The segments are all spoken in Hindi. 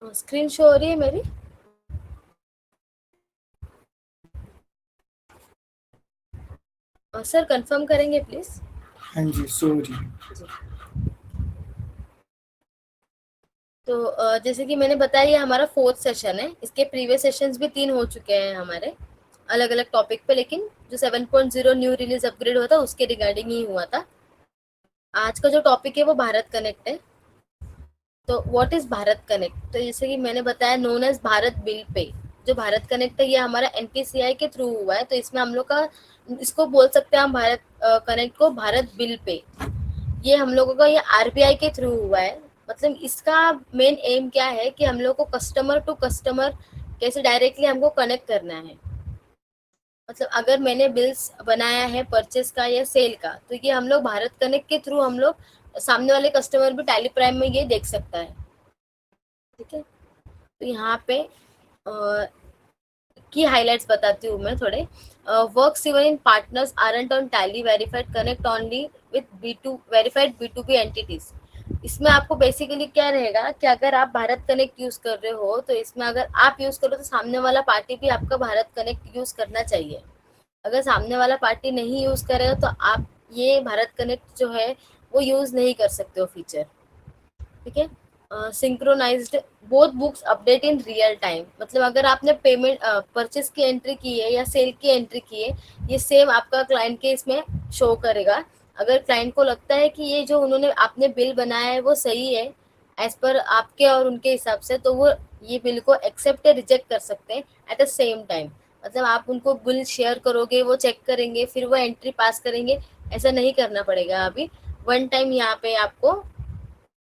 स्क्रीन शो हो रही है मेरी? सर कंफर्म करेंगे प्लीज। हाँ जी, सॉरी। जी। तो जैसे कि मैंने बताया ये हमारा 4th सेशन है। इसके प्रीवियस सेशंस भी 3 हो चुके हैं हमारे अलग अलग टॉपिक पे, लेकिन जो 7.0 न्यू रिलीज अपग्रेड हुआ था उसके रिगार्डिंग ही हुआ था। आज का जो टॉपिक है वो भारत कनेक्ट है। तो व्हाट इज भारत कनेक्ट? तो जैसे कि मैंने बताया, known as Bharat bill pay. जो भारत कनेक्ट है ये हमारा एनपीसीआई के थ्रू हुआ है, तो इसमें हम लोग का, इसको बोल सकते हैं हम भारत कनेक्ट को भारत बिल पे। ये हम लोगों का ये आरबीआई के थ्रू हुआ है। मतलब इसका मेन एम क्या है कि हम लोग को कस्टमर टू कस्टमर कैसे डायरेक्टली हमको कनेक्ट करना है। मतलब अगर मैंने बिल्स बनाया है परचेस का या सेल का, तो ये हम लोग भारत कनेक्ट के थ्रू हम लोग सामने वाले कस्टमर भी टैली प्राइम में ये देख सकता है। ठीक है, तो यहाँ पे की हाइलाइट्स बताती हूँ मैं थोड़े। Works even in partners aren't on tally verified connect only with B2 verified B2B entities. इसमें आपको बेसिकली क्या रहेगा कि अगर आप भारत कनेक्ट यूज कर रहे हो, तो इसमें अगर आप यूज करो तो सामने वाला पार्टी भी आपका भारत कनेक्ट यूज करना चाहिए। अगर सामने वाला पार्टी नहीं यूज करेगा तो आप ये भारत कनेक्ट जो है वो यूज नहीं कर सकते हो फीचर। ठीक है, synchronized both books update in real time. मतलब अगर आपने पेमेंट परचेस की एंट्री की है या सेल की एंट्री की है, ये सेम आपका क्लाइंट के इसमें शो करेगा। अगर क्लाइंट को लगता है कि ये जो उन्होंने आपने बिल बनाया है वो सही है एज पर आपके और उनके हिसाब से, तो वो ये बिल को एक्सेप्ट या रिजेक्ट कर सकते हैं एट द सेम टाइम। मतलब आप उनको बिल शेयर करोगे, वो चेक करेंगे, फिर वो एंट्री पास करेंगे, ऐसा नहीं करना पड़ेगा। अभी वन टाइम यहाँ पे आपको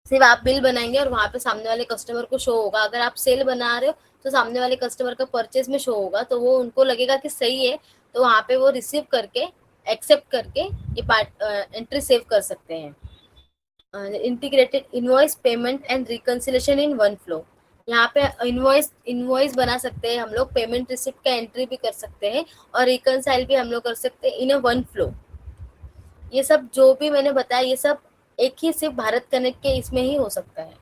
सिर्फ आप बिल बनाएंगे और वहाँ पे सामने वाले कस्टमर को शो होगा। अगर आप सेल बना रहे हो तो सामने वाले कस्टमर का परचेज में शो होगा, तो वो उनको लगेगा कि सही है, तो वहाँ पे वो रिसीव करके एक्सेप्ट करके ये पार्ट एंट्री सेव कर सकते हैं। Integrated invoice payment and reconciliation in one flow. यहाँ पे इनवॉइस इनवॉइस बना सकते हैं हम लोग, पेमेंट रिसिप्ट का एंट्री भी कर सकते हैं और रिकंसाइल भी हम लोग कर सकते हैं इन अ वन फ्लो। ये सब जो भी मैंने बताया ये सब एक ही सिर्फ भारत कनेक्ट के इसमें ही हो सकता है।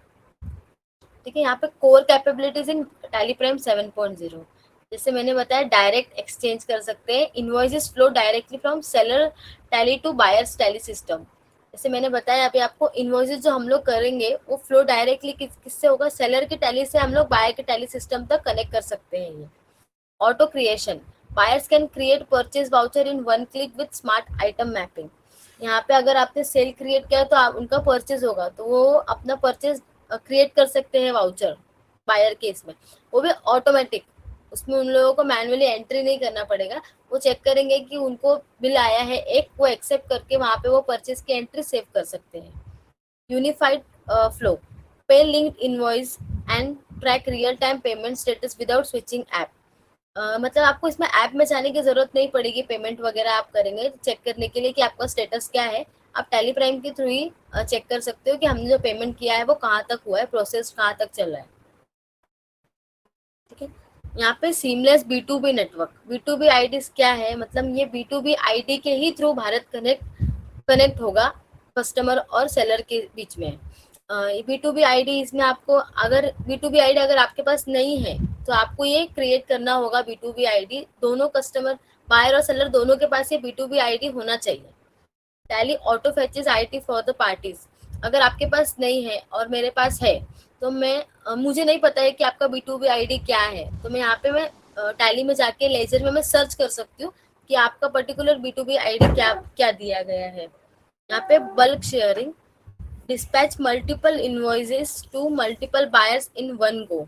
ठीक है, यहाँ पे core capabilities in Tally Prime 7.0। जैसे मैंने बताया, डायरेक्ट एक्सचेंज कर सकते हैं, invoices flow directly from seller Tally to buyers Tally system. जैसे मैंने बताया अभी आपको, इनवॉइसेस जो हम लोग करेंगे वो फ्लो डायरेक्टली किससे होगा, सेलर की टैली से हम लोग बायर के टैली सिस्टम तक कनेक्ट कर सकते हैं। ये auto creation, buyers can create purchase voucher in one click with smart item mapping. यहाँ पे अगर आपने सेल क्रिएट किया तो आप उनका परचेज होगा, तो वो अपना परचेज क्रिएट कर सकते हैं वाउचर बायर केस में, वो भी ऑटोमेटिक। उसमें उन लोगों को मैनुअली एंट्री नहीं करना पड़ेगा। वो चेक करेंगे कि उनको बिल आया है एक, वो एक्सेप्ट करके वहाँ पे वो परचेज की एंट्री सेव कर सकते हैं। यूनिफाइड फ्लो, पे linked invoice and track real time payment status without switching app. मतलब आपको इसमें ऐप में जाने की जरूरत नहीं पड़ेगी। पेमेंट वगैरह आप करेंगे चेक करने के लिए कि आपका स्टेटस क्या है, आप टैली प्राइम के थ्रू ही चेक कर सकते हो कि हमने जो पेमेंट किया है वो कहाँ तक हुआ है, प्रोसेस कहाँ तक चल रहा है। ठीक है, यहाँ पे seamless B network, B ID क्या है, मतलब ये बी आईडी के ही थ्रू भारत कनेक्ट होगा कस्टमर और सेलर के बीच में। बी आईडी इसमें आपको, अगर बी आईडी अगर आपके पास नहीं है तो आपको ये क्रिएट करना होगा। बी आईडी दोनों कस्टमर, बायर और सेलर दोनों के पास ये बी आईडी होना चाहिए। Tally auto fetches it for the parties, अगर आपके पास नहीं है और मेरे पास है, तो मैं मुझे नहीं पता है कि आपका बी आईडी क्या है, तो मैं यहाँ पे मैं टैली में जाके लेजर में मैं सर्च कर सकती हूँ कि आपका पर्टिकुलर बी आईडी क्या क्या दिया गया है। यहाँ पे bulk sharing, dispatch multiple invoices to multiple buyers in one go.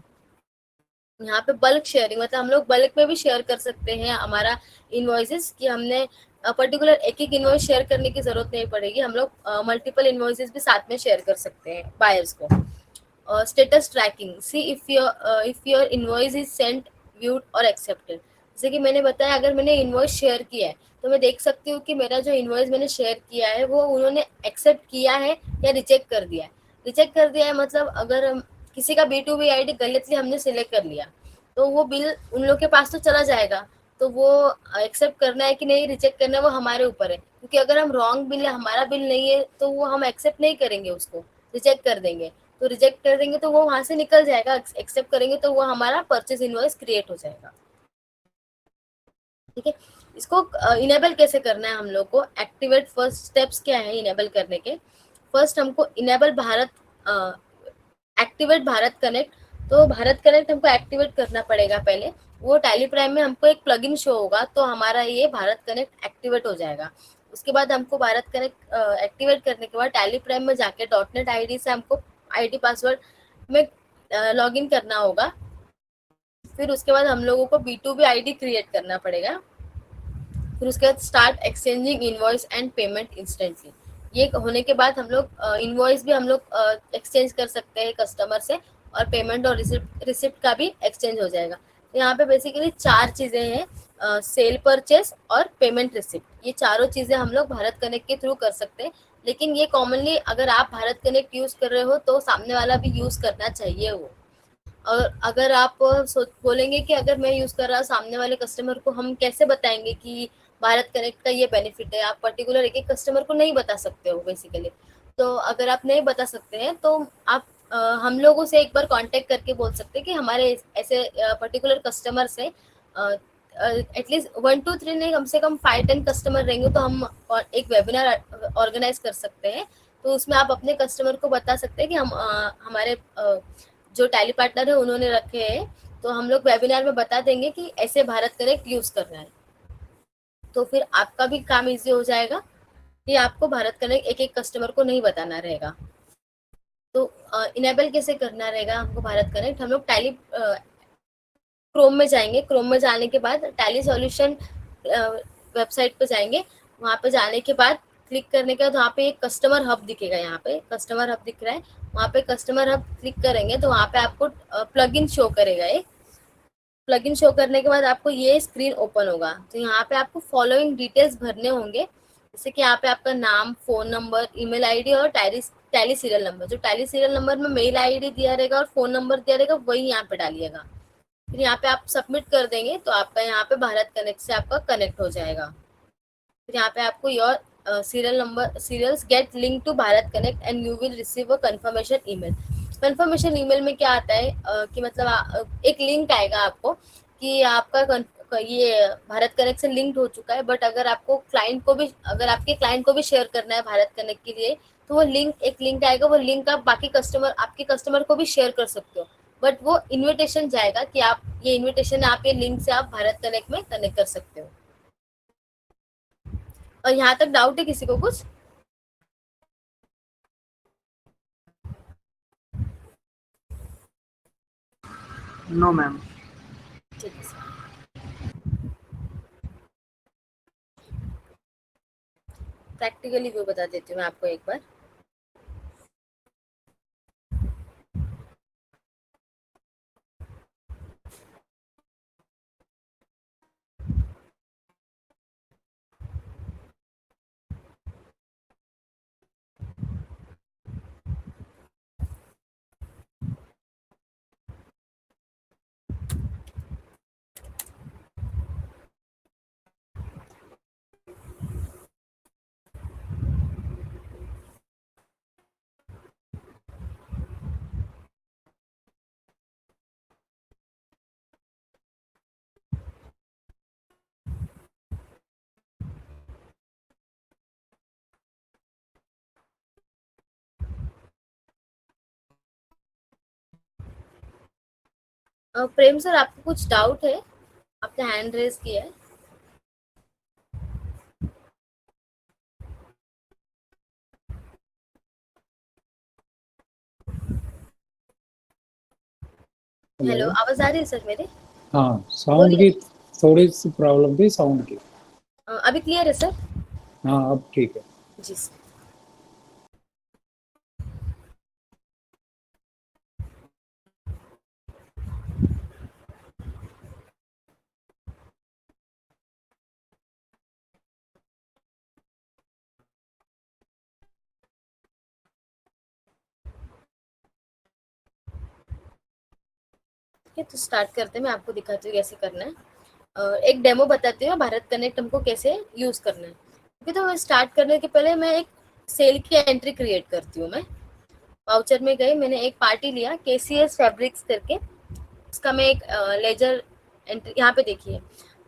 यहाँ पे बल्क शेयरिंग मतलब हम लोग बल्क में भी शेयर कर सकते हैं हमारा इनवॉइसेस, कि हमने पर्टिकुलर एक एक इनवॉइस शेयर करने की जरूरत नहीं पड़ेगी, हम लोग मल्टीपल इनवॉइसेस भी साथ में शेयर कर सकते हैं बायर्स को। Status tracking, see if your invoice is sent, viewed और एक्सेप्टेड। जैसे कि मैंने बताया, अगर मैंने इनवॉइस शेयर किया है तो मैं देख सकती हूँ कि मेरा जो इनवॉइस मैंने शेयर किया है वो उन्होंने एक्सेप्ट किया है या रिजेक्ट कर दिया है। रिजेक्ट कर दिया है मतलब अगर किसी का बी आईडी गलतली हमने सिलेक्ट कर लिया तो वो बिल उन लोग के पास तो चला जाएगा। तो वो एक्सेप्ट करना है कि नहीं, रिजेक्ट करना है, वो हमारे ऊपर है। क्योंकि अगर हम रॉन्ग बिल है, हमारा बिल नहीं है, तो वो हम एक्सेप्ट नहीं करेंगे, उसको रिजेक्ट कर देंगे। तो रिजेक्ट कर देंगे तो वो वहां से निकल जाएगा, एक्सेप्ट करेंगे तो वो हमारा परचेज इनवॉइस क्रिएट हो जाएगा। ठीक है, इसको इनेबल कैसे करना है हम लोग को, एक्टिवेट फर्स्ट स्टेप्स क्या है इनेबल करने के। फर्स्ट हमको enable Bharat, activate Bharat connect. तो भारत कनेक्ट हमको एक्टिवेट करना पड़ेगा पहले। वो टैली प्राइम में हमको एक प्लगइन शो होगा तो हमारा ये भारत कनेक्ट एक्टिवेट हो जाएगा। उसके बाद हमको भारत कनेक्ट एक्टिवेट करने के बाद टैली प्राइम में जाके डॉटनेट आईडी से हमको आईडी पासवर्ड में लॉगिन करना होगा। फिर उसके बाद हम लोगों को B2B आईडी क्रिएट करना पड़ेगा। फिर उसके बाद start exchanging invoice and payment instantly. ये होने के बाद हम लोग इनवॉइस भी हम लोग एक्सचेंज कर सकते हैं कस्टमर से, और पेमेंट और रिसिप्ट का भी एक्सचेंज हो जाएगा। तो यहाँ पे बेसिकली 4 चीजें हैं, सेल परचेस और पेमेंट रिसिप्ट। ये चारों चीजें हम लोग भारत कनेक्ट के थ्रू कर सकते हैं। लेकिन ये कॉमनली अगर आप भारत कनेक्ट यूज कर रहे हो तो सामने वाला भी यूज करना चाहिए वो। और अगर आप बोलेंगे कि अगर मैं यूज कर रहा हूँ, सामने वाले कस्टमर को हम कैसे बताएंगे कि भारत कनेक्ट का ये बेनिफिट है, आप पर्टिकुलर एक एक कस्टमर को नहीं बता सकते हो बेसिकली। तो अगर आप नहीं बता सकते हैं तो आप हम लोगों से एक बार कांटेक्ट करके बोल सकते हैं कि हमारे ऐसे पर्टिकुलर कस्टमर से एटलीस्ट 1 2 3 नहीं, कम से कम 5 10 कस्टमर रहेंगे तो हम एक वेबिनार ऑर्गेनाइज कर सकते हैं। तो उसमें आप अपने कस्टमर को बता सकते हैं कि हम हमारे जो टैली पार्टनर है उन्होंने रखे हैं, तो हम लोग वेबिनार में बता देंगे कि ऐसे भारत कनेक्ट यूज करना है। तो फिर आपका भी काम इजी हो जाएगा कि आपको भारत कनेक्ट एक एक कस्टमर को नहीं बताना रहेगा। तो इनेबल कैसे करना रहेगा हमको भारत कनेक्ट, हम लोग टैली क्रोम में जाएंगे। क्रोम में जाने के बाद टैली सॉल्यूशन वेबसाइट पे जाएंगे। वहाँ पे जाने के बाद क्लिक करने के बाद वहाँ पे एक कस्टमर हब दिखेगा, यहाँ पे कस्टमर हब दिख रहा है, वहाँ पे कस्टमर हब क्लिक करेंगे तो वहाँ पे आपको प्लगइन शो करेगा। एक प्लगइन शो करने के बाद आपको ये स्क्रीन ओपन होगा। तो यहाँ पे आपको फॉलोइंग डिटेल्स भरने होंगे, जैसे कि यहाँ पे आपका नाम, फोन नंबर, ईमेल आईडी और टैली सीरियल नंबर। जो टैली सीरियल नंबर में मेल आईडी दिया रहेगा और फोन नंबर दिया रहेगा वही यहाँ पे डालिएगा। फिर यहाँ पे आप सबमिट कर देंगे तो आपका यहाँ पे भारत कनेक्ट से आपका कनेक्ट हो जाएगा। फिर यहाँ पे आपको your serial number serials get link to Bharat connect and you will receive a confirmation email. Confirmation email में क्या आता है कि मतलब एक लिंक आएगा आपको कि आपका ये भारत कनेक्ट से लिंक्ड हो चुका है। बट अगर आपको क्लाइंट को भी, अगर आपके क्लाइंट को भी शेयर करना है भारत कनेक्ट के लिए, तो वो एक लिंक आएगा, वो लिंक आप बाकी कस्टमर, आपके कस्टमर को भी शेयर कर सकते हो। बट वो इन्विटेशन जाएगा कि आप ये इन्विटेशन, आप ये लिंक से आप भारत कनेक्ट में कनेक्ट कर सकते हो। और यहाँ तक डाउट है किसी को कुछ? No ma'am. ठीक है सर, प्रैक्टिकली वो बता देती हूँ मैं आपको एक बार। प्रेम सर, आपको कुछ डाउट है? आपने हैंड रेज किया है। हेलो, आवाज आ रही है सर मेरी? हाँ, साउंड की थोड़ी सी प्रॉब्लम थी साउंड की। अभी क्लियर है सर? हाँ, अब ठीक है। जी सर। ठीक है, तो स्टार्ट करते हैं। मैं आपको दिखाती हूँ कैसे करना है। एक डेमो बताती हूँ भारत कनेक्ट हमको कैसे यूज करना है। ठीक है, तो मैं स्टार्ट करने के पहले मैं एक सेल की एंट्री क्रिएट करती हूँ मैं। वाउचर में गए, मैंने एक पार्टी लिया KCS फैब्रिक्स करके, उसका मैं एक लेजर एंट्री, यहाँ पे देखिए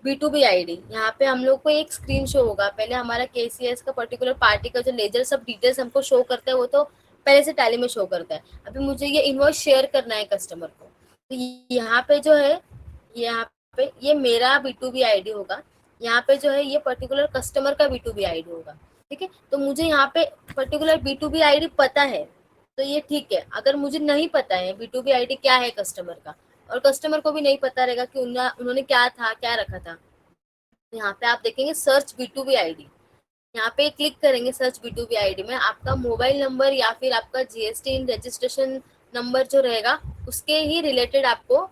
B2B आईडी, यहाँ पे हम लोग को एक स्क्रीन शो होगा। पहले हमारा KCS का पर्टिकुलर पार्टी का जो लेजर सब डिटेल्स हमको शो करता है वो तो पहले से टैली में शो करता है। अभी मुझे ये इनवॉइस शेयर करना है कस्टमर को, तो यहाँ पे जो है, यहाँ पे ये मेरा B2B आईडी होगा, यहाँ पे जो है ये पर्टिकुलर कस्टमर का B2B आईडी होगा। ठीक है, तो मुझे यहाँ पे पर्टिकुलर B2B आईडी पता है तो ये ठीक है। अगर मुझे नहीं पता है B2B आईडी क्या है कस्टमर का, और कस्टमर को भी नहीं पता रहेगा कि उन्होंने क्या रखा था, यहाँ पे आप देखेंगे सर्च B2B आईडी, यहाँ पे क्लिक करेंगे सर्च B2B आईडी में, आपका मोबाइल नंबर या फिर आपका GST रजिस्ट्रेशन नंबर जो रहेगा उसके ही रिलेटेड आपको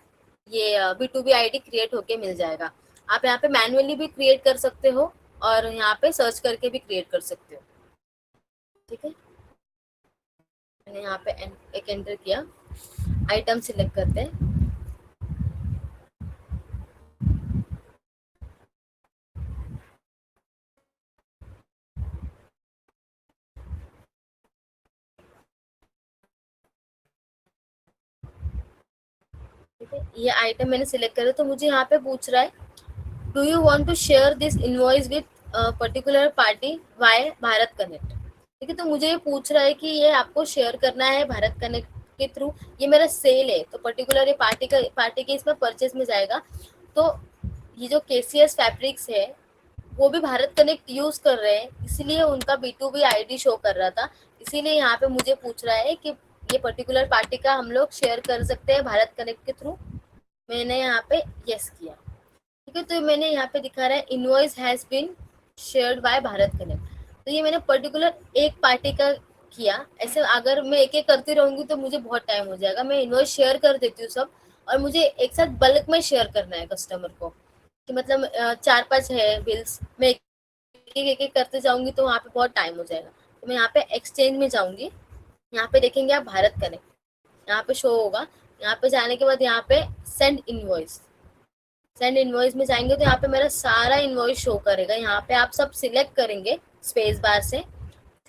ये B2B आईडी क्रिएट होके मिल जाएगा। आप यहाँ पे मैन्युअली भी क्रिएट कर सकते हो और यहाँ पे सर्च करके भी क्रिएट कर सकते हो। ठीक है, मैंने यहाँ पे एक एंटर किया, आइटम सिलेक्ट करते हैं, ठीक है, ये आइटम मैंने सिलेक्ट करा, तो मुझे यहाँ पे पूछ रहा है do you want to share this invoice with particular party via Bharat connect. ठीक है, तो मुझे ये पूछ रहा है कि ये आपको शेयर करना है भारत कनेक्ट के थ्रू, ये मेरा सेल है तो पर्टिकुलर ये पार्टी के इसमें परचेज में जाएगा। तो ये जो KCS फैब्रिक्स है वो भी भारत कनेक्ट यूज कर रहे हैं, इसीलिए उनका B2B आईडी शो कर रहा था, इसीलिए यहाँ पे मुझे पूछ रहा है कि ये पर्टिकुलर पार्टी का हम लोग शेयर कर सकते हैं भारत कनेक्ट के थ्रू। मैंने यहाँ पे यस किया। ठीक है, तो मैंने यहाँ पे दिखा रहा है invoice has been shared by Bharat connect, तो ये मैंने पर्टिकुलर एक पार्टी का किया। ऐसे अगर मैं एक एक करती रहूंगी तो मुझे बहुत टाइम हो जाएगा, मैं इनवॉइस शेयर कर देती हूँ सब, और मुझे एक साथ बल्क में शेयर करना है कस्टमर को, कि मतलब 4-5 है बिल्स, मैं एक करते जाऊंगी तो वहाँ पे बहुत टाइम हो जाएगा। तो मैं यहाँ पे एक्सचेंज में जाऊंगी, यहाँ पे देखेंगे आप भारत कनेक्ट, यहाँ पे शो होगा। यहाँ पे जाने के बाद यहाँ पे सेंड इनवॉइस में जाएंगे तो यहाँ पे मेरा सारा इनवॉइस शो करेगा। यहाँ पे आप सब सिलेक्ट करेंगे स्पेस बार से,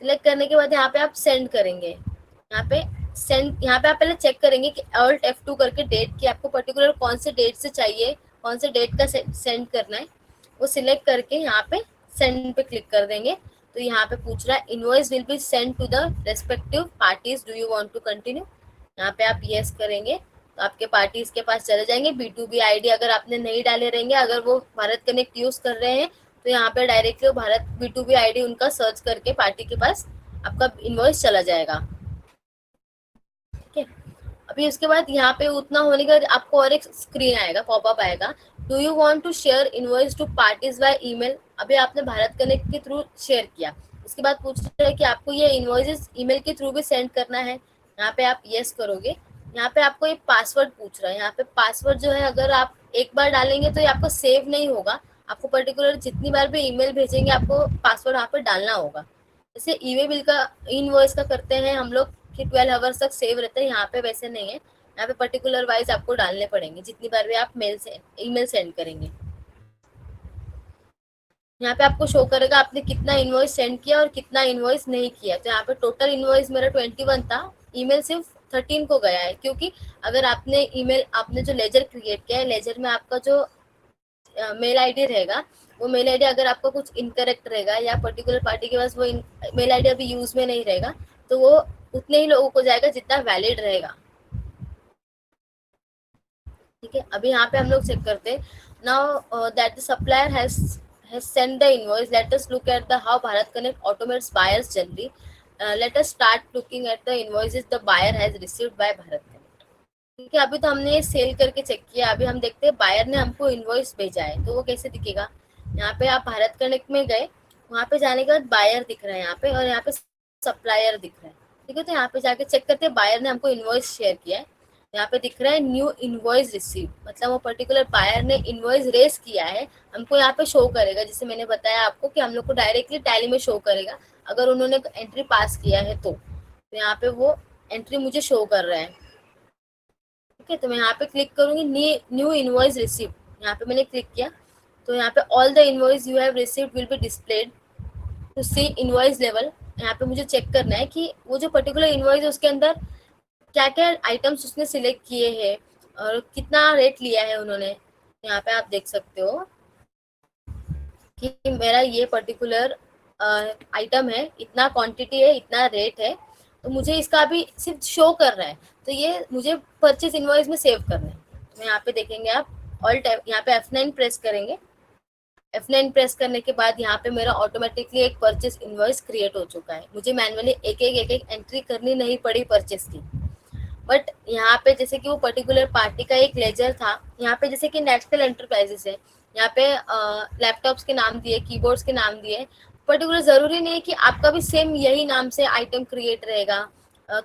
सिलेक्ट करने के बाद यहाँ पे आप सेंड करेंगे। यहाँ पे आप पहले चेक करेंगे कि Alt F2 करके डेट की आपको पर्टिकुलर कौन से डेट से चाहिए, कौन से डेट का सेंड करना है, वो सिलेक्ट करके यहाँ पे सेंड पे क्लिक कर देंगे। तो यहाँ पे पूछ रहा है invoice will be send to the respective parties, do you want to continue. यहाँ पे आप यस करेंगे तो आपके पार्टीज के पास चले जाएंगे। B2B आईडी अगर आपने नहीं डाले रहेंगे, अगर वो भारत कनेक्ट यूज कर रहे हैं तो यहाँ पे डायरेक्टली भारत B2B आईडी उनका सर्च करके पार्टी के पास आपका इनवॉइस चला जाएगा। ठीक है, अभी उसके बाद यहाँ पे उतना होने के बाद आपको और एक स्क्रीन आएगा, पॉपअप आएगा, do you want to share invoice to parties by email. अभी आपने भारत कनेक्ट के थ्रू शेयर किया, उसके बाद पूछ रहा है कि आपको ये इनवॉइसेस ईमेल के थ्रू भी सेंड करना है। यहाँ पे आप यस करोगे। यहाँ पे आपको एक पासवर्ड पूछ रहा है, यहाँ पे पासवर्ड जो है अगर आप एक बार डालेंगे तो ये आपको सेव नहीं होगा, आपको पर्टिकुलर जितनी बार भी ईमेल भेजेंगे आपको पासवर्ड यहाँ पे डालना होगा। जैसे ईवे बिल का इनवॉइस का करते हैं हम लोग कि 12 आवर्स तक सेव रहता है, यहाँ पे वैसे नहीं है, यहाँ पे पर्टिकुलर वाइज आपको डालने पड़ेंगे जितनी बार भी आप ईमेल सेंड करेंगे। यहाँ पे आपको शो करेगा आपने कितना इनवॉइस सेंड किया और कितना इनवॉइस नहीं किया। तो यहाँ पे टोटल इनवॉइस मेरा 21 था, ईमेल सिर्फ 13 को गया है, क्योंकि अगर आपने जो लेजर क्रिएट किया है, लेजर में आपका जो मेल आईडी रहेगा, वो मेल आईडी अगर आपका कुछ इनकरेक्ट रहेगा या पर्टिकुलर पार्टी के पास वो मेल आईडी अभी यूज में नहीं रहेगा, तो वो उतने ही लोगों को जाएगा जितना वैलिड रहेगा। ठीक है, अभी यहाँ पे हम लोग चेक करते हैं। Now that the supplier has sent the invoice, let us look at the how Bharat Connect automates buyers generally. Let us start looking at the invoices the buyer has received by Bharat Connect. ठीक है, अभी तो हमने ये सेल करके चेक किया, अभी हम देखते हैं बायर ने हमको इनवॉइस भेजा है तो वो कैसे दिखेगा। यहाँ पे आप भारत कनेक्ट में गए, वहाँ पे जाने के बाद बायर दिख रहा है यहाँ पे, और यहाँ पे सप्लायर दिख रहा है। ठीक है, तो यहाँ पे जाके चेक करते हैं बायर ने हमको इनवॉइस शेयर किया है। यहाँ पे दिख रहा है न्यू इनवॉइस रिसीव, मतलब वो पर्टिकुलर बायर ने इनवॉइस रेस किया है, हमको यहाँ पे शो करेगा। जैसे मैंने बताया आपको कि हम लोग को डायरेक्टली टैली में शो करेगा अगर उन्होंने एंट्री पास किया है तो यहाँ पे वो एंट्री मुझे शो कर रहा है। ठीक है, तो मैं यहाँ पे क्लिक करूंगी न्यू इनवॉइस रिसीव, यहाँ पे मैंने क्लिक किया तो यहाँ पे all the invoice you have received will be displayed to see invoice level. यहाँ पे मुझे चेक करना है कि वो जो पर्टिकुलर इनवॉइस है उसके अंदर क्या क्या आइटम्स उसने सिलेक्ट किए हैं और कितना रेट लिया है उन्होंने। यहाँ पे आप देख सकते हो कि मेरा ये पर्टिकुलर आइटम है, इतना क्वांटिटी है, इतना रेट है, तो मुझे इसका अभी सिर्फ शो कर रहा है, तो ये मुझे परचेज इनवॉइस में सेव करना है। तो यहाँ पे देखेंगे आप ऑल टाइप, यहाँ पे F9 प्रेस करेंगे। F9 प्रेस करने के बाद यहाँ पे मेरा ऑटोमेटिकली एक परचेज इनवॉइस क्रिएट हो चुका है। मुझे मैनुअली एक एक एंट्री करनी नहीं पड़ी परचेज की। बट यहाँ पे जैसे कि वो पर्टिकुलर पार्टी का एक लेजर था, यहाँ पे जैसे कि नेशनल एंटरप्राइजेस है, यहाँ पे लैपटॉप्स के नाम दिए, कीबोर्ड्स के नाम दिए। पर्टिकुलर जरूरी नहीं है कि आपका भी सेम यही नाम से आइटम क्रिएट रहेगा,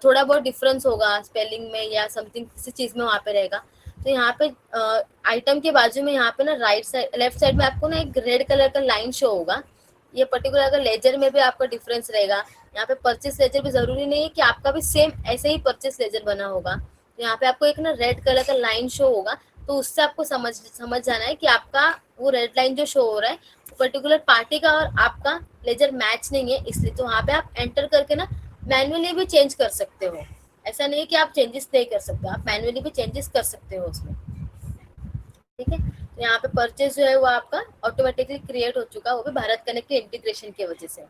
थोड़ा बहुत डिफरेंस होगा स्पेलिंग में या समथिंग किसी चीज में वहाँ पे रहेगा। तो यहाँ पे आइटम के बाजू में यहाँ पे ना राइट साइड लेफ्ट साइड में आपको ना एक रेड कलर का लाइन शो होगा। ये पर्टिकुलर अगर लेजर में भी आपका डिफरेंस रहेगा। यहाँ पे परचेस लेजर भी जरूरी नहीं है कि आपका भी सेम ऐसे ही परचेस लेजर बना होगा। तो यहाँ पे आपको एक ना रेड कलर का लाइन शो होगा, तो उससे आपको समझ जाना है कि आपका वो रेड लाइन जो शो हो रहा है पर्टिकुलर पार्टी का और आपका लेजर मैच नहीं है, इसलिए। तो वहाँ पे आप एंटर करके ना मैनुअली भी चेंज कर सकते हो। ऐसा नहीं है कि आप चेंजेस नहीं कर सकते, आप मैनुअली भी चेंजेस कर सकते हो उसमें। ठीक है, तो यहाँ पे परचेज जो है वो आपका ऑटोमेटिकली क्रिएट हो चुका है, वो भी भारत कनेक्ट के इंटीग्रेशन की वजह से।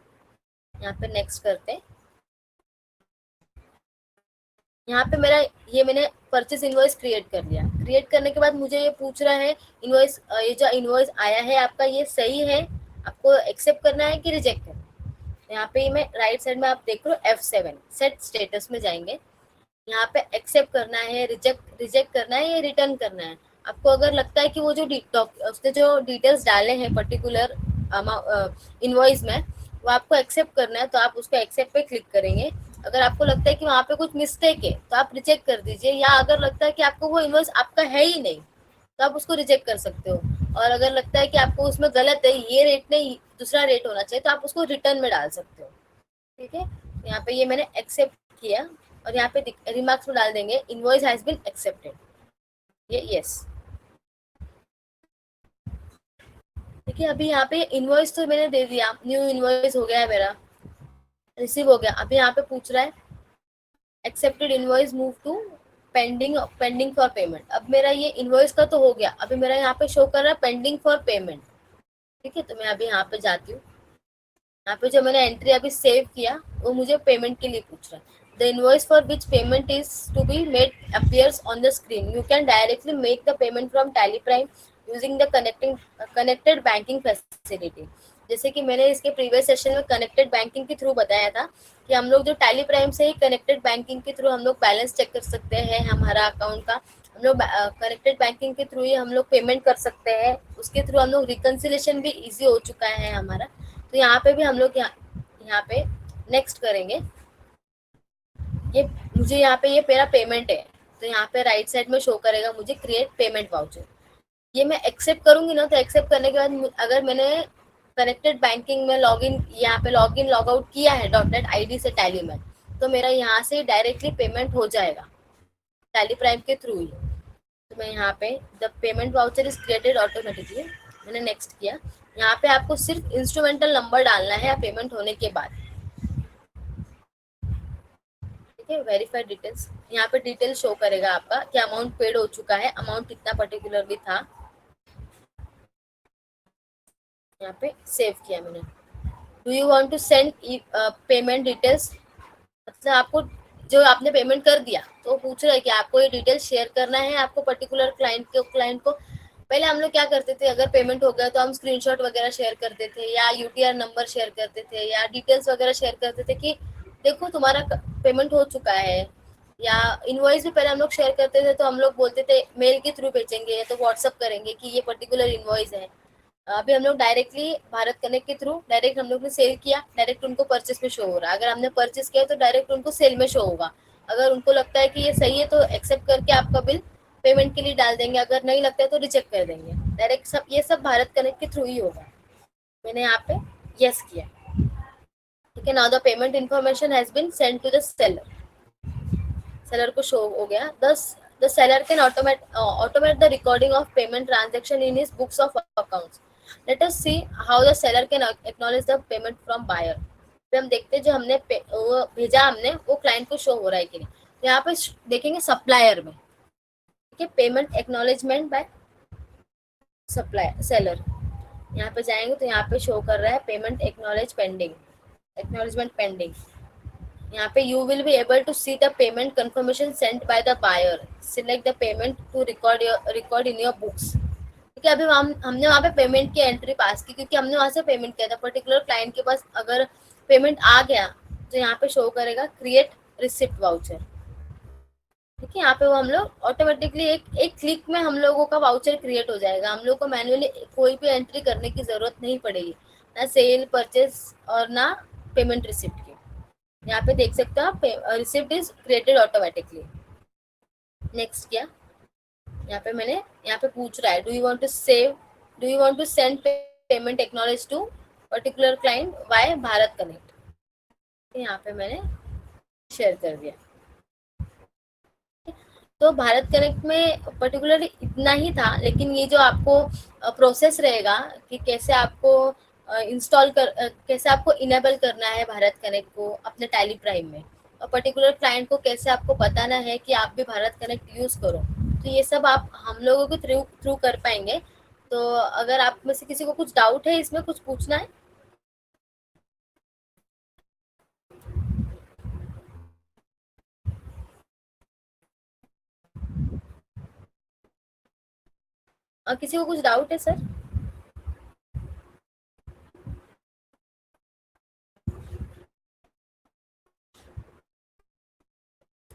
यहाँ पे नेक्स्ट करते हैं। यहाँ पे मेरा ये मैंने परचेस इनवॉइस क्रिएट कर लिया। क्रिएट करने के बाद मुझे ये पूछ रहा है इनवॉइस, ये जो इनवॉइस आया है आपका ये सही है, आपको एक्सेप्ट करना है कि रिजेक्ट करना है। यहाँ पे मैं राइट साइड में आप देख रहे हो F7 सेट स्टेटस में जाएंगे। यहाँ पे एक्सेप्ट करना है, रिजेक्ट करना है या रिटर्न करना है। आपको अगर लगता है कि वो जो उसने जो डिटेल्स डाले हैं पर्टिकुलर इनवॉइस में वो आपको एक्सेप्ट करना है, तो आप उसको एक्सेप्ट पे क्लिक करेंगे। अगर आपको लगता है कि वहाँ पे कुछ मिस्टेक है तो आप रिजेक्ट कर दीजिए, या अगर लगता है कि आपको वो इनवॉइस आपका है ही नहीं तो आप उसको रिजेक्ट कर सकते हो। और अगर लगता है कि आपको उसमें गलत है, ये रेट नहीं दूसरा रेट होना चाहिए, तो आप उसको रिटर्न में डाल सकते हो। ठीक है, यहाँ पे ये मैंने एक्सेप्ट किया और यहाँ पे रिमार्क्स में डाल देंगे इनवॉइस हैज बीन एक्सेप्टेड, ये यस। ठीक है, अभी यहाँ पे इनवॉइस तो मैंने दे दिया, न्यू इनवॉइस हो गया है मेरा, रिसीव हो गया। अभी यहाँ पे पूछ रहा है accepted invoice move to pending for payment. अब मेरा ये इनवॉइस का तो हो गया, अभी मेरा यहाँ पे शो कर रहा है पेंडिंग फॉर पेमेंट। ठीक है, तो मैं अभी यहाँ पे जाती हूँ। यहाँ पे जो मैंने एंट्री अभी सेव किया वो मुझे पेमेंट के लिए पूछ रहा है। The invoice for which payment is to be made appears on the screen. You can directly make the payment from Tally Prime using the connected banking facility. जैसे कि मैंने इसके प्रीवियस सेशन में कनेक्टेड बैंकिंग के थ्रू बताया था कि हम लोग जो टैली प्राइम से ही कनेक्टेड बैंकिंग के थ्रू हम लोग बैलेंस चेक कर सकते हैं हमारा अकाउंट का। हम लोग कनेक्टेड बैंकिंग के थ्रू ही हम लोग पेमेंट कर सकते हैं, उसके थ्रू हम लोग रिकन्सिलेशन भी इजी हो चुका है हमारा। तो यहाँ पे भी हम लोग यहाँ पे नेक्स्ट करेंगे। ये मुझे यहाँ पे ये मेरा पेमेंट है, तो यहाँ पे राइट साइड में शो करेगा मुझे क्रिएट पेमेंट वाउचर। ये मैं एक्सेप्ट करूंगी ना, तो एक्सेप्ट करने के बाद अगर मैंने कनेक्टेड बैंकिंग में लॉगिन यहाँ पे लॉगिन लॉग आउट किया है .NET ID से टैली में, तो मेरा यहाँ से डायरेक्टली पेमेंट हो जाएगा टैली प्राइम के थ्रू ही। तो मैं यहाँ पे the payment voucher is created automatically, मैंने नेक्स्ट किया। यहाँ पे आपको सिर्फ इंस्ट्रूमेंटल नंबर डालना है पेमेंट होने के बाद। ठीक है, वेरीफाइड डिटेल्स, यहाँ पे डिटेल शो करेगा आपका कि अमाउंट पेड हो चुका है, अमाउंट कितना पर्टिकुलर भी था। यहाँ पे सेव किया मैंने। Do you want to send payment details, मतलब आपको जो आपने पेमेंट कर दिया तो पूछ रहा है कि आपको ये डिटेल शेयर करना है आपको पर्टिकुलर क्लाइंट को। पहले हम लोग क्या करते थे, अगर पेमेंट हो गया तो हम स्क्रीनशॉट वगैरह शेयर करते थे या UTR नंबर शेयर करते थे या डिटेल्स वगैरह शेयर करते थे कि देखो तुम्हारा पेमेंट हो चुका है। या इनवॉइस भी पहले हम लोग शेयर करते थे, तो हम लोग बोलते थे मेल के थ्रू भेजेंगे या तो व्हाट्सअप करेंगे कि ये पर्टिकुलर इनवॉइस है। अभी हम लोग डायरेक्टली भारत कनेक्ट के थ्रू डायरेक्ट हम लोग ने सेल किया, डायरेक्ट उनको परचेस में शो हो रहा है। अगर हमने परचेस किया तो डायरेक्ट उनको सेल में शो होगा। अगर उनको लगता है कि ये सही है तो एक्सेप्ट करके आपका बिल पेमेंट के लिए डाल देंगे, अगर नहीं लगता है तो रिजेक्ट कर देंगे। डायरेक्ट सब ये सब भारत कनेक्ट के थ्रू ही होगा। मैंने यहाँ पे यस किया। ठीक है, now the payment information has been send to the seller. Seller को शो हो गया। The seller can automate the recording of payment transaction in his books of accounts. Let us see how the seller can acknowledge the payment from buyer. पे हम देखते हैं जो हमने वो भेजा हमने वो क्लाइंट को शो हो रहा है कि नहीं। तो यहाँ पे देखेंगे सप्लायर में, ठीक है, payment acknowledgement by supplier seller, यहाँ पे जाएंगे तो यहाँ पे शो कर रहा है पेमेंट एक्नॉलेजमेंट पेंडिंग। यहाँ पे you will be able to see the payment confirmation sent by the buyer, select the payment to record in your books. ठीक है, अभी हमने वहाँ पे पेमेंट की एंट्री पास की क्योंकि हमने वहाँ से पेमेंट किया था। पर्टिकुलर क्लाइंट के पास अगर पेमेंट आ गया तो यहाँ पे शो करेगा क्रिएट रिसिप्ट वाउचर। ठीक है, यहाँ पे वो हम लोग ऑटोमेटिकली एक क्लिक में हम लोगों का वाउचर क्रिएट हो जाएगा। हम लोग को मैन्युअली कोई भी एंट्री करने की जरूरत नहीं पड़ेगी, ना सेल परचेज और ना पेमेंट रिसिप्ट की। यहाँ पे देख सकते हो आप receipt is created automatically. Next क्या, यहाँ पे पूछ रहा है do you want to send payment acknowledge to particular client via Bharat connect. यहाँ पे मैंने शेयर कर दिया। तो भारत कनेक्ट में पर्टिकुलरली इतना ही था, लेकिन ये जो आपको प्रोसेस रहेगा कि कैसे आपको कैसे आपको इनेबल करना है भारत कनेक्ट को अपने टैली प्राइम में, और पर्टिकुलर क्लाइंट को कैसे आपको बताना है कि आप भी भारत कनेक्ट यूज करो, तो ये सब आप हम लोगों के थ्रू कर पाएंगे। तो अगर आप में से किसी को कुछ डाउट है, इसमें कुछ पूछना है? किसी को कुछ डाउट है सर?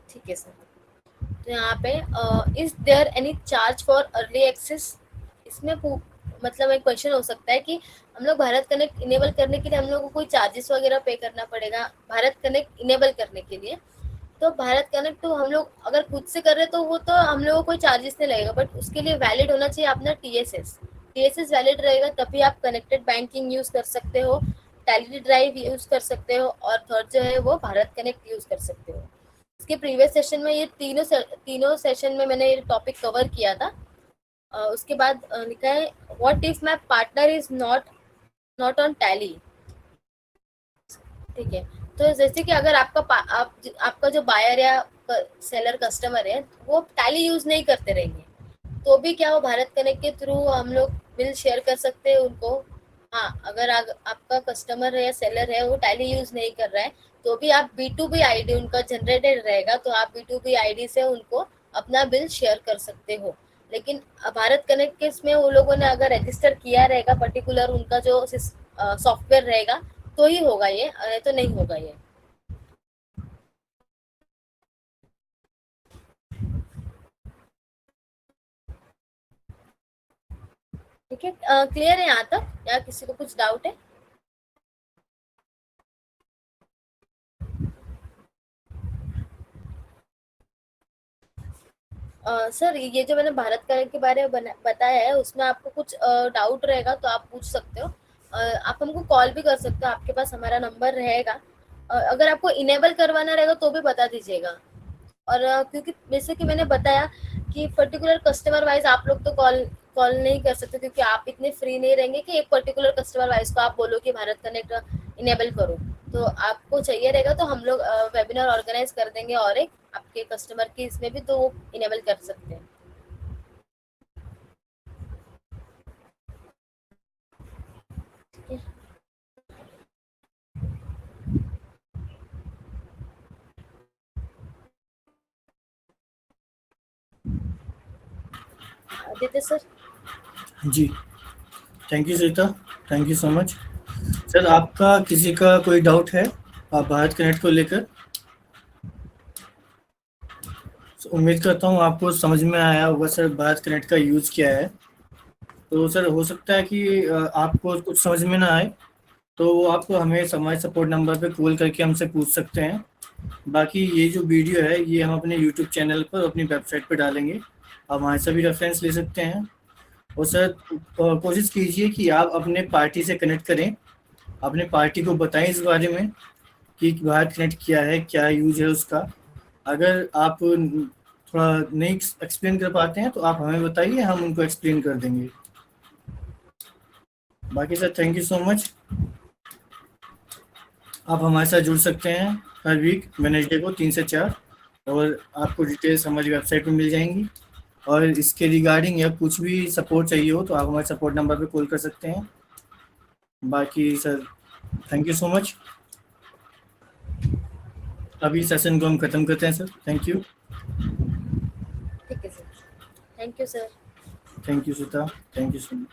ठीक है सर। तो यहाँ पे is there any charge for early access, इसमें मतलब एक क्वेश्चन हो सकता है कि हम लोग भारत कनेक्ट इनेबल करने के लिए हम लोग को कोई चार्जेस वगैरह पे करना पड़ेगा भारत कनेक्ट इनेबल करने के लिए। तो भारत कनेक्ट तो हम लोग अगर खुद से कर रहे तो वो तो हम लोगों को कोई चार्जेस नहीं लगेगा, बट उसके लिए वैलिड होना चाहिए अपना टीएसएस वैलिड रहेगा, तभी आप कनेक्टेड बैंकिंग यूज कर सकते हो, टैली ड्राइव यूज कर सकते हो, और थर्ड जो है वो भारत कनेक्ट यूज कर सकते हो। इसके प्रीवियस सेशन में ये तीनों सेशन में मैंने ये टॉपिक कवर किया था। उसके बाद लिखा है what if my partner is not on tally. ठीक है, तो जैसे कि अगर आपका जो बायर या सेलर कस्टमर है वो टैली यूज नहीं करते रहेंगे, तो भी क्या वो भारत कनेक्ट के थ्रू हम लोग बिल शेयर कर सकते हैं उनको। हाँ, अगर आपका कस्टमर है या सेलर है वो टैली यूज नहीं कर रहा है, तो भी आप B2B आईडी उनका जनरेटेड रहेगा, तो आप B2B आईडी से उनको अपना बिल शेयर कर सकते हो। लेकिन भारत कनेक्ट के इसमें वो लोगों ने अगर रजिस्टर किया रहेगा पर्टिकुलर उनका जो सॉफ्टवेयर रहेगा तो ही होगा ये, तो नहीं होगा ये। ठीक है, क्लियर है यहाँ तक या किसी को कुछ डाउट है? सर ये जो मैंने भारत कनेक्ट के बारे में बताया है उसमें आपको कुछ डाउट रहेगा तो आप पूछ सकते हो। आप हमको कॉल भी कर सकते हो, आपके पास हमारा नंबर रहेगा। अगर आपको इनेबल करवाना रहेगा तो भी बता दीजिएगा। और क्योंकि जैसे कि मैंने बताया कि पर्टिकुलर कस्टमर वाइज आप लोग तो कॉल नहीं कर सकते, क्योंकि आप इतने फ्री नहीं रहेंगे कि एक पर्टिकुलर कस्टमर वाइज को आप बोलो कि भारत कनेक्ट इनेबल करो। तो आपको चाहिए रहेगा तो हम लोग वेबिनार ऑर्गेनाइज कर देंगे और एक आपके कस्टमर के इसमें भी तो इनेबल कर सकते हैं। ठीक है, आदित्य सर। जी, thank you Shweta, thank you so much. Sir आपका किसी का कोई डाउट है आप भारत कनेक्ट को लेकर? उम्मीद करता हूँ आपको समझ में आया होगा सर भारत कनेक्ट का यूज़ क्या है। तो सर हो सकता है कि आपको कुछ समझ में ना आए तो आप हमें हमारे सपोर्ट नंबर पे कॉल करके हमसे पूछ सकते हैं। बाकी ये जो वीडियो है ये हम अपने यूट्यूब चैनल पर अपनी वेबसाइट पर डालेंगे, आप वहाँ से भी रेफरेंस ले सकते हैं। और सर कोशिश कीजिए कि आप अपने पार्टी से कनेक्ट करें, अपने पार्टी को बताएं इस बारे में कि भारत कनेक्ट क्या है, क्या यूज है उसका। अगर आप थोड़ा नहीं एक्सप्लेन कर पाते हैं तो आप हमें बताइए, हम उनको एक्सप्लेन कर देंगे। बाकी sir thank you so much. आप हमारे साथ जुड़ सकते हैं हर वीक वेडनेसडे को 3 से 4, और आपको डिटेल्स हमारी वेबसाइट पे मिल जाएंगी। और इसके रिगार्डिंग या कुछ भी सपोर्ट चाहिए हो तो आप हमारे सपोर्ट नंबर पे कॉल कर सकते हैं। बाकी sir thank you so much. अभी सेशन को हम ख़त्म करते हैं सर। Thank you. ठीक है sir, thank you sir. Thank you Suta. Thank you so much.